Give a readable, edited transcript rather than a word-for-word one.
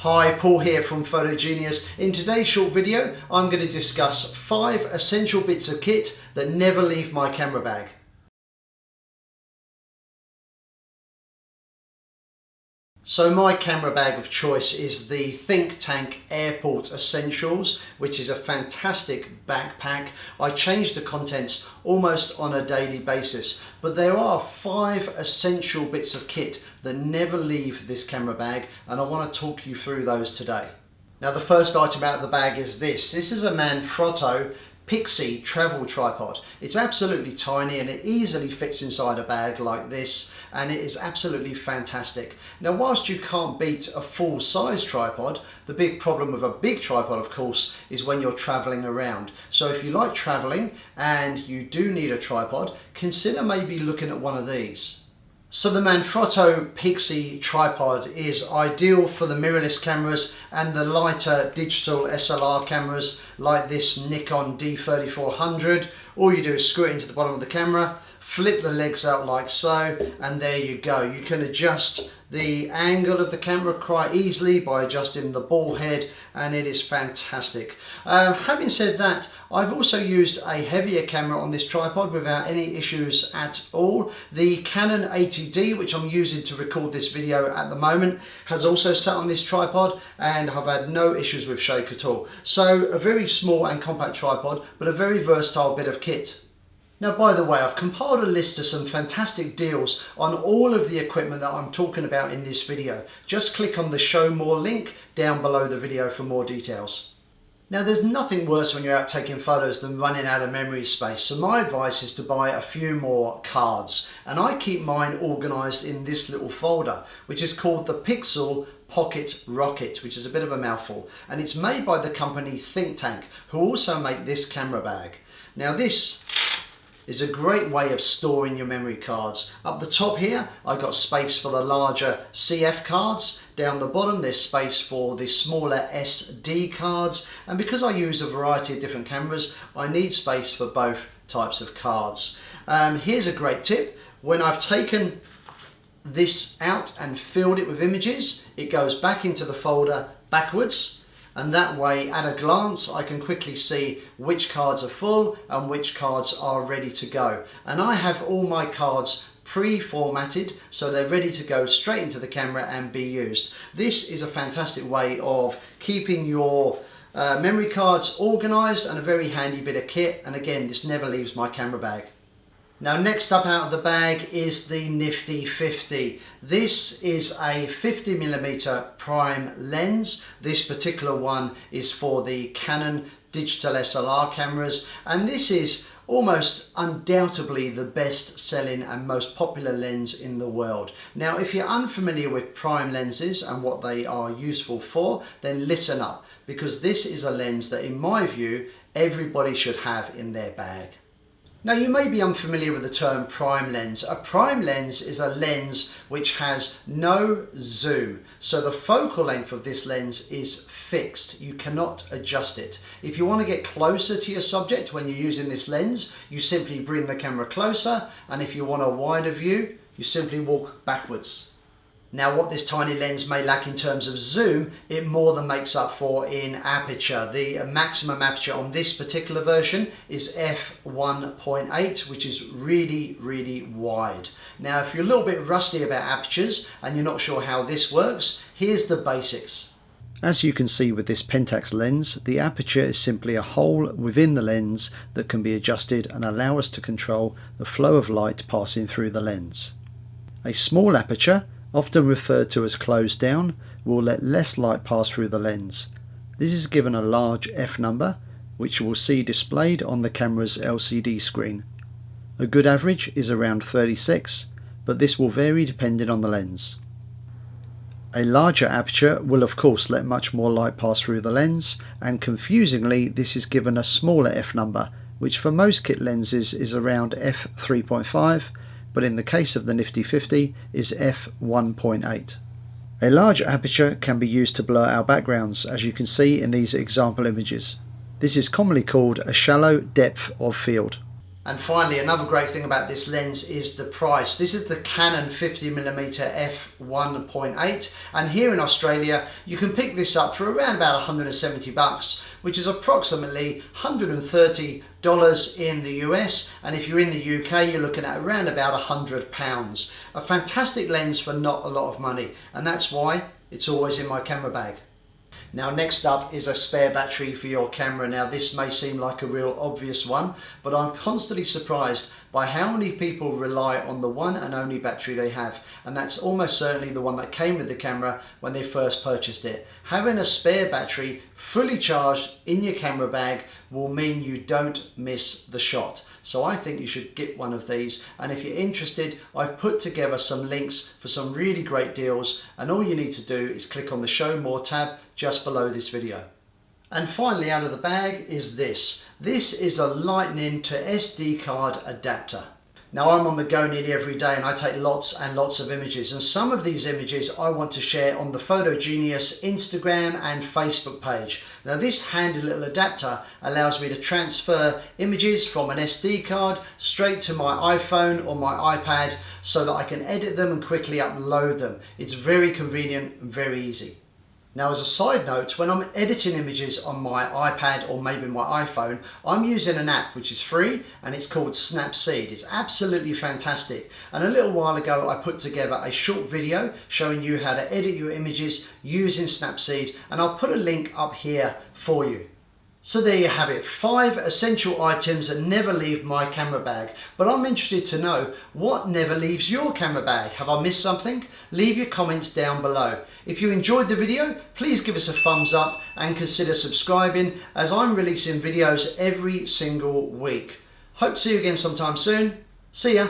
Hi, Paul here from Photogenius. In today's short video, I'm going to discuss 5 essential bits of kit that never leave my camera bag. So my camera bag of choice is the Think Tank Airport Essentials, which is a fantastic backpack. I change the contents almost on a daily basis, but there are 5 essential bits of kit that never leave this camera bag, and I want to talk you through those today. Now the first item out of the bag is this. This is a Manfrotto Pixie travel tripod. It's absolutely tiny and it easily fits inside a bag like this, and it is absolutely fantastic. Now whilst you can't beat a full-size tripod, the big problem with a big tripod of course is when you're traveling around. So if you like traveling and you do need a tripod, consider maybe looking at one of these. So the Manfrotto Pixie tripod is ideal for the mirrorless cameras and the lighter digital SLR cameras like this Nikon D3400. All you do is screw it into the bottom of the camera, flip the legs out like so, and there you go. You can adjust the angle of the camera quite easily by adjusting the ball head, and it is fantastic. Having said that, I've also used a heavier camera on this tripod without any issues at all. The Canon 80D, which I'm using to record this video at the moment, has also sat on this tripod and I've had no issues with shake at all. So a very small and compact tripod, but a very versatile bit of kit. Now, by the way, I've compiled a list of some fantastic deals on all of the equipment that I'm talking about in this video. Just click on the Show More link down below the video for more details. Now, there's nothing worse when you're out taking photos than running out of memory space, so my advice is to buy a few more cards. And I keep mine organised in this little folder, which is called the Pixel Pocket Rocket, which is a bit of a mouthful. And it's made by the company Think Tank, who also make this camera bag. Now, this is a great way of storing your memory cards. Up the top here, I've got space for the larger CF cards. Down the bottom, there's space for the smaller SD cards. And because I use a variety of different cameras, I need space for both types of cards. Here's a great tip. When I've taken this out and filled it with images, it goes back into the folder backwards. And that way, at a glance, I can quickly see which cards are full and which cards are ready to go. And I have all my cards pre-formatted, so they're ready to go straight into the camera and be used. This is a fantastic way of keeping your memory cards organized and a very handy bit of kit. And again, this never leaves my camera bag. Now, next up out of the bag is the Nifty 50. This is a 50mm prime lens. This particular one is for the Canon digital SLR cameras, and this is almost undoubtedly the best selling and most popular lens in the world. Now, if you're unfamiliar with prime lenses and what they are useful for, then listen up, because this is a lens that in my view everybody should have in their bag. Now, you may be unfamiliar with the term prime lens. A prime lens is a lens which has no zoom. So the focal length of this lens is fixed. You cannot adjust it. If you want to get closer to your subject when you're using this lens, you simply bring the camera closer. And if you want a wider view, you simply walk backwards. Now, what this tiny lens may lack in terms of zoom, it more than makes up for in aperture. The maximum aperture on this particular version is f1.8, which is really, really wide. Now, if you're a little bit rusty about apertures and you're not sure how this works, here's the basics. As you can see with this Pentax lens, the aperture is simply a hole within the lens that can be adjusted and allow us to control the flow of light passing through the lens. A small aperture, often referred to as closed down, will let less light pass through the lens. This is given a large f number, which you will see displayed on the camera's LCD screen. A good average is around 36, but this will vary depending on the lens. A larger aperture will of course let much more light pass through the lens, and confusingly this is given a smaller f number, which for most kit lenses is around f3.5, but in the case of the Nifty 50 is f1.8. A large aperture can be used to blur our backgrounds, as you can see in these example images. This is commonly called a shallow depth of field. And finally, another great thing about this lens is the price. This is the Canon 50mm f1.8, and here in Australia you can pick this up for around about 170 bucks, which is approximately $130 in the US, and if you're in the UK you're looking at around about £100. A fantastic lens for not a lot of money, and that's why it's always in my camera bag. Now next up is a spare battery for your camera. Now this may seem like a real obvious one, but I'm constantly surprised by how many people rely on the one and only battery they have, and that's almost certainly the one that came with the camera when they first purchased it. Having a spare battery fully charged in your camera bag will mean you don't miss the shot. So I think you should get one of these, and if you're interested, I've put together some links for some really great deals, and all you need to do is click on the Show More tab just below this video. And finally, out of the bag is this. This is a Lightning to SD card adapter. Now I'm on the go nearly every day and I take lots and lots of images, and some of these images I want to share on the Photogenius Instagram and Facebook page. Now this handy little adapter allows me to transfer images from an SD card straight to my iPhone or my iPad so that I can edit them and quickly upload them. It's very convenient and very easy. Now as a side note, when I'm editing images on my iPad or maybe my iPhone, I'm using an app which is free and it's called Snapseed. It's absolutely fantastic. And a little while ago I put together a short video showing you how to edit your images using Snapseed, and I'll put a link up here for you. So there you have it, 5 essential items that never leave my camera bag. But I'm interested to know, what never leaves your camera bag? Have I missed something? Leave your comments down below. If you enjoyed the video, please give us a thumbs up and consider subscribing, as I'm releasing videos every single week. Hope to see you again sometime soon. See ya.